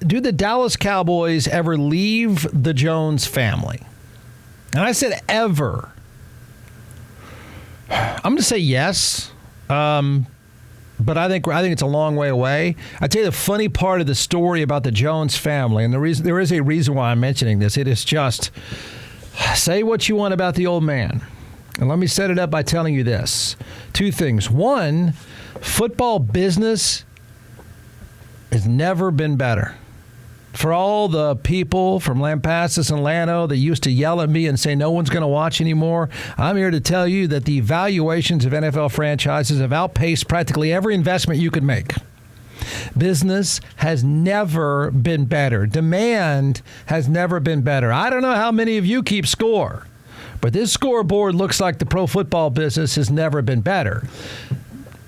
do the Dallas Cowboys ever leave the Jones family? And I said ever. I'm going to say yes. But I think it's a long way away. I tell you the funny part of the story about the Jones family, and there is a reason why I'm mentioning this. It is just, say what you want about the old man. And let me set it up by telling you this. Two things. One, football business has never been better. For all the people from Lampasas and Llano that used to yell at me and say no one's going to watch anymore, I'm here to tell you that the valuations of NFL franchises have outpaced practically every investment you could make. Business has never been better. Demand has never been better. I don't know how many of you keep score, but this scoreboard looks like the pro football business has never been better.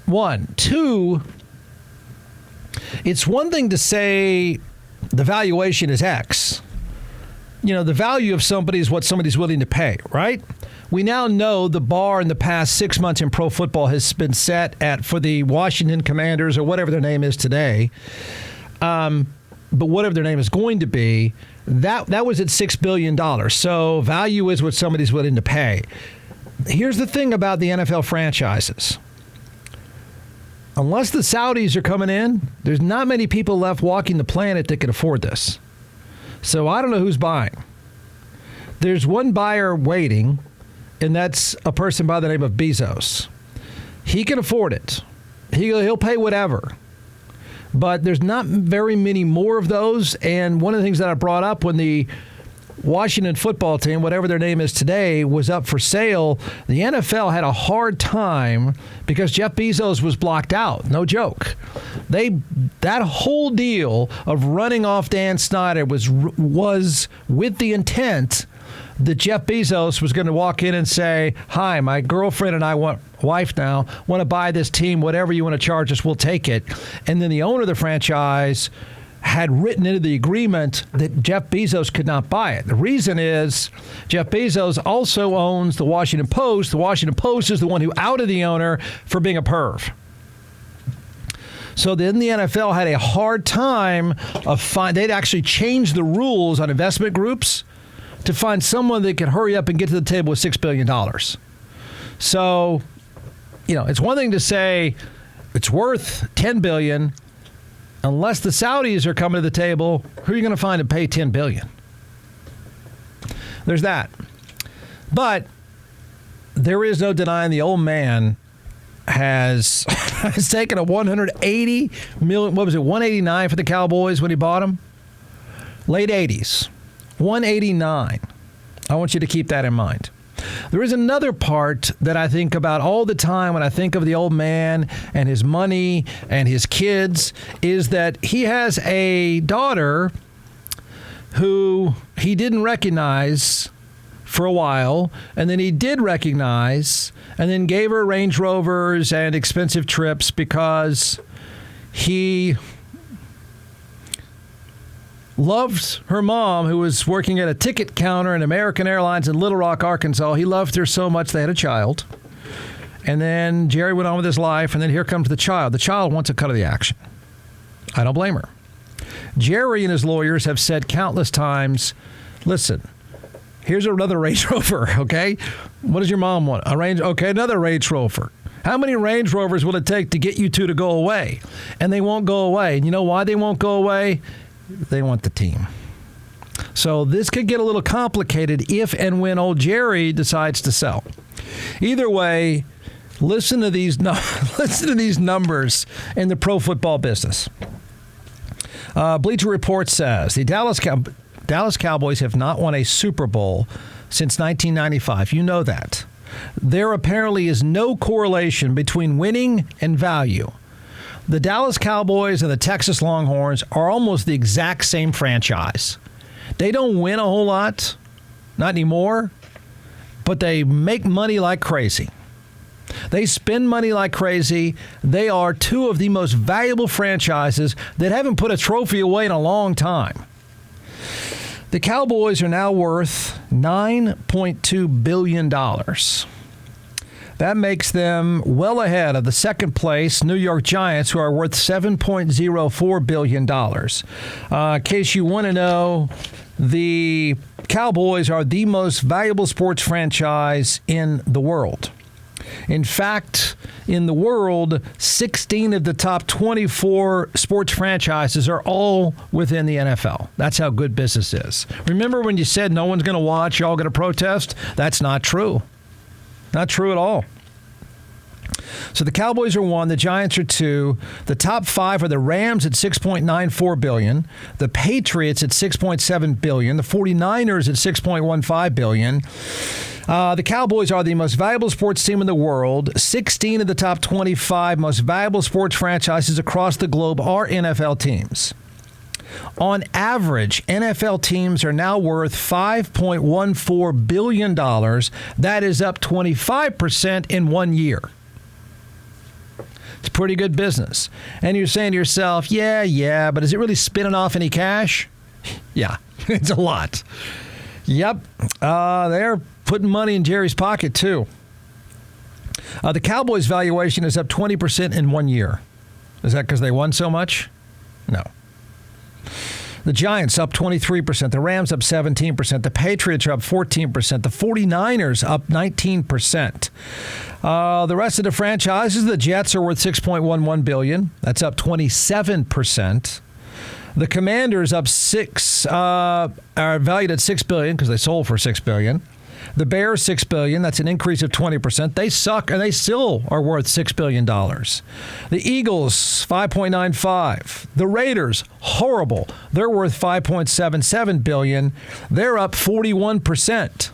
One. Two, it's one thing to say the valuation is X. You know, the value of somebody is what somebody's willing to pay, right? We now know the bar in the past 6 months in pro football has been set at, for the Washington Commanders or whatever their name is today, but whatever their name is going to be, that was at $6 billion. So value is what somebody's willing to pay. Here's the thing about the NFL franchises. Unless the Saudis are coming in, there's not many people left walking the planet that can afford this. So I don't know who's buying. There's one buyer waiting, and that's a person by the name of Bezos. He can afford it. He'll pay whatever. But there's not very many more of those. And one of the things that I brought up when the Washington football team, whatever their name is today, was up for sale, the NFL had a hard time because Jeff Bezos was blocked out. No joke. That whole deal of running off Dan Snyder was with the intent that Jeff Bezos was going to walk in and say, hi, my girlfriend and I want to buy this team. Whatever you want to charge us, we'll take it. And then the owner of the franchise had written into the agreement that Jeff Bezos could not buy it. The reason is Jeff Bezos also owns the Washington Post. The Washington Post is the one who outed the owner for being a perv. So then the NFL had a hard time they'd actually changed the rules on investment groups to find someone that could hurry up and get to the table with $6 billion. So, it's one thing to say it's worth $10 billion. Unless the Saudis are coming to the table, who are you going to find to pay $10 billion? There's that. But there is no denying the old man has taken a $180 million, what was it, $189 for the Cowboys when he bought them? Late 80s. $189. I want you to keep that in mind. There is another part that I think about all the time when I think of the old man and his money and his kids, is that he has a daughter who he didn't recognize for a while, and then he did recognize, and then gave her Range Rovers and expensive trips because he loved her mom, who was working at a ticket counter in American Airlines in Little Rock, Arkansas. He loved her so much they had a child. And then Jerry went on with his life, and then here comes the child. The child wants a cut of the action. I don't blame her. Jerry and his lawyers have said countless times, listen, here's another Range Rover, okay? What does your mom want? Another Range Rover. How many Range Rovers will it take to get you two to go away? And they won't go away. And you know why they won't go away? They want the team. So this could get a little complicated if and when old Jerry decides to sell. Either way, listen to these numbers in the pro football business. Bleacher Report says the Dallas Cowboys have not won a Super Bowl since 1995. You know that. There apparently is no correlation between winning and value. The Dallas Cowboys and the Texas Longhorns are almost the exact same franchise. They don't win a whole lot, not anymore, but they make money like crazy. They spend money like crazy. They are two of the most valuable franchises that haven't put a trophy away in a long time. The Cowboys are now worth $9.2 billion. That makes them well ahead of the second place New York Giants, who are worth $7.04 billion. In case you want to know, the Cowboys are the most valuable sports franchise in the world. In fact, in the world, 16 of the top 24 sports franchises are all within the NFL. That's how good business is. Remember when you said no one's going to watch, you're all going to protest? That's not true. Not true at all. So the Cowboys are 1, the Giants are 2. The top 5 are the Rams at $6.94 billion, the Patriots at $6.7 billion, the 49ers at $6.15 billion. The Cowboys are the most valuable sports team in the world. 16 of the top 25 most valuable sports franchises across the globe are NFL teams. On average, NFL teams are now worth $5.14 billion. That is up 25% in 1 year. It's pretty good business. And you're saying to yourself, yeah, but is it really spinning off any cash? Yeah, it's a lot. Yep, they're putting money in Jerry's pocket, too. The Cowboys' valuation is up 20% in 1 year. Is that because they won so much? No. The Giants up 23%. The Rams up 17%. The Patriots are up 14%. The 49ers up 19%. The rest of the franchises, the Jets are worth $6.11 billion. That's up 27%. The Commanders are valued at $6 billion because they sold for $6 billion. The Bears, $6 billion. That's an increase of 20%. They suck, and they still are worth $6 billion. The Eagles, $5.95. The Raiders, horrible. They're worth $5.77 billion. They're up 41%.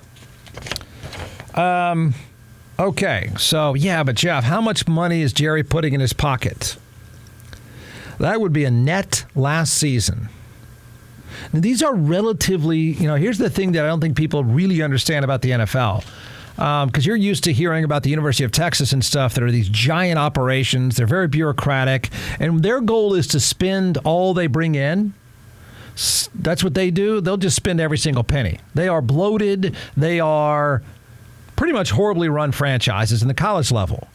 Okay, so, but Jeff, how much money is Jerry putting in his pocket? That would be a net last season. Now, these are relatively, here's the thing that I don't think people really understand about the NFL. Because you're used to hearing about the University of Texas and stuff that are these giant operations. They're very bureaucratic. And their goal is to spend all they bring in. That's what they do. They'll just spend every single penny. They are bloated. They are pretty much horribly run franchises in the college level.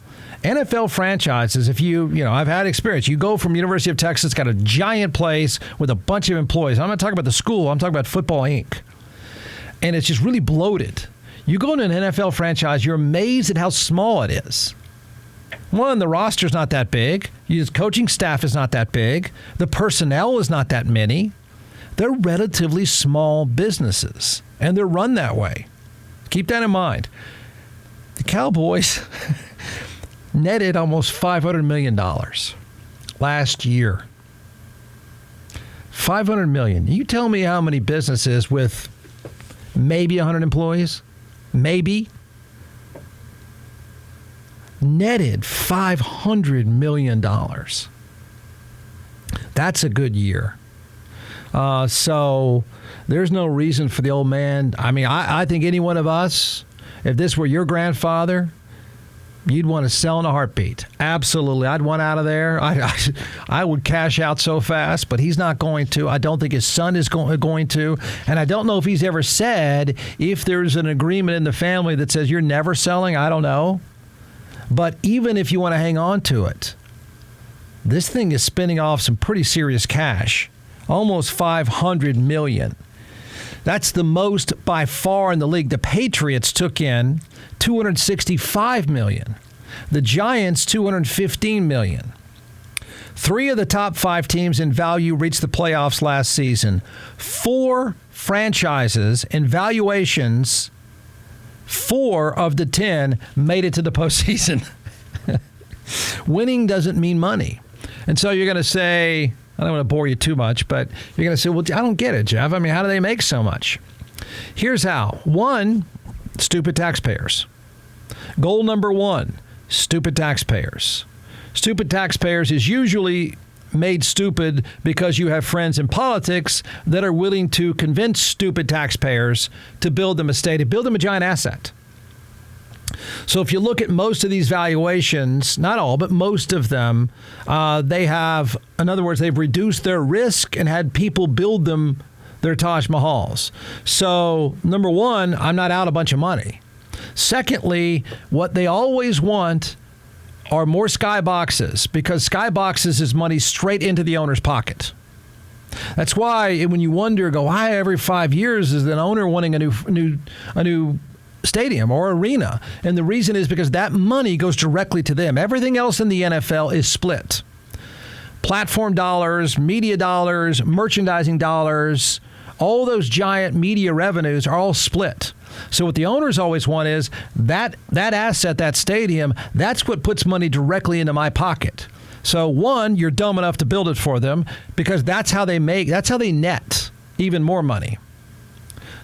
NFL franchises, if I've had experience. You go from University of Texas, got a giant place with a bunch of employees. I'm not talking about the school. I'm talking about Football Inc. And it's just really bloated. You go into an NFL franchise, you're amazed at how small it is. One, the roster's not that big. Your coaching staff is not that big. The personnel is not that many. They're relatively small businesses, and they're run that way. Keep that in mind. The Cowboys netted almost $500 million last year. $500 million. You tell me how many businesses with maybe 100 employees, maybe, netted $500 million. That's a good year. So there's no reason for the old man. I think any one of us, if this were your grandfather, you'd want to sell in a heartbeat. Absolutely. I'd want out of there. I would cash out so fast, but he's not going to. I don't think his son is going to. And I don't know if he's ever said if there's an agreement in the family that says you're never selling. I don't know. But even if you want to hang on to it, this thing is spinning off some pretty serious cash. Almost $500 million. That's the most by far in the league. The Patriots took in $265 million. The Giants, $215 million. 3 of the top 5 teams in value reached the playoffs last season. 4 franchises in valuations, 4 of the 10 made it to the postseason. Winning doesn't mean money. And so you're going to say, I don't want to bore you too much, but you're going to say, well, I don't get it, Jeff. How do they make so much? Here's how. 1, stupid taxpayers. Goal number 1, stupid taxpayers. Stupid taxpayers is usually made stupid because you have friends in politics that are willing to convince stupid taxpayers to build them a state, to build them a giant asset. So if you look at most of these valuations, not all, but most of them, they have, in other words, they've reduced their risk and had people build them their Taj Mahals. So, number 1, I'm not out a bunch of money. Secondly, what they always want are more skyboxes, because skyboxes is money straight into the owner's pocket. That's why when you wonder, why every 5 years is an owner wanting a new stadium or arena? And the reason is because that money goes directly to them. Everything else in the NFL is split. Platform dollars, media dollars, merchandising dollars, all those giant media revenues are all split. So what the owners always want is that asset, that stadium, that's what puts money directly into my pocket. So one, you're dumb enough to build it for them, because that's how they net even more money.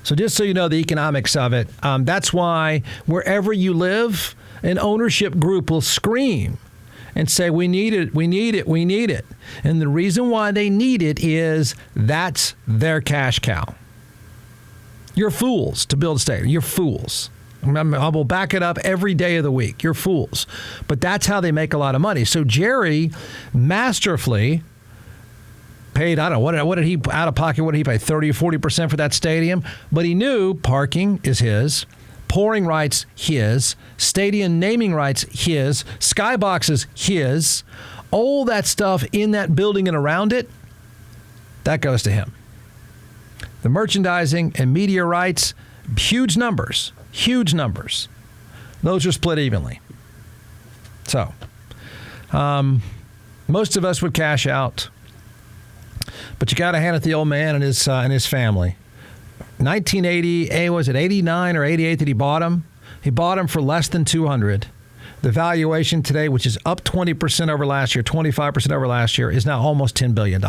So just so you know the economics of it, that's why wherever you live, an ownership group will scream and say, we need it, we need it, we need it. And the reason why they need it is that's their cash cow. You're fools to build a stadium. You're fools. I will back it up every day of the week. You're fools. But that's how they make a lot of money. So Jerry masterfully paid, I don't know, what did he, out of pocket, what did he pay, 30 or 40% for that stadium? But he knew parking is his, pouring rights his, stadium naming rights his, skyboxes his, all that stuff in that building and around it, that goes to him. The merchandising and media rights, huge numbers. Those are split evenly. So, most of us would cash out, but you got to hand it to the old man and his family. 1980, was it 89 or 88 that he bought them? He bought them for less than $200. The valuation today, which is up 20% over last year, 25% over last year, is now almost $10 billion.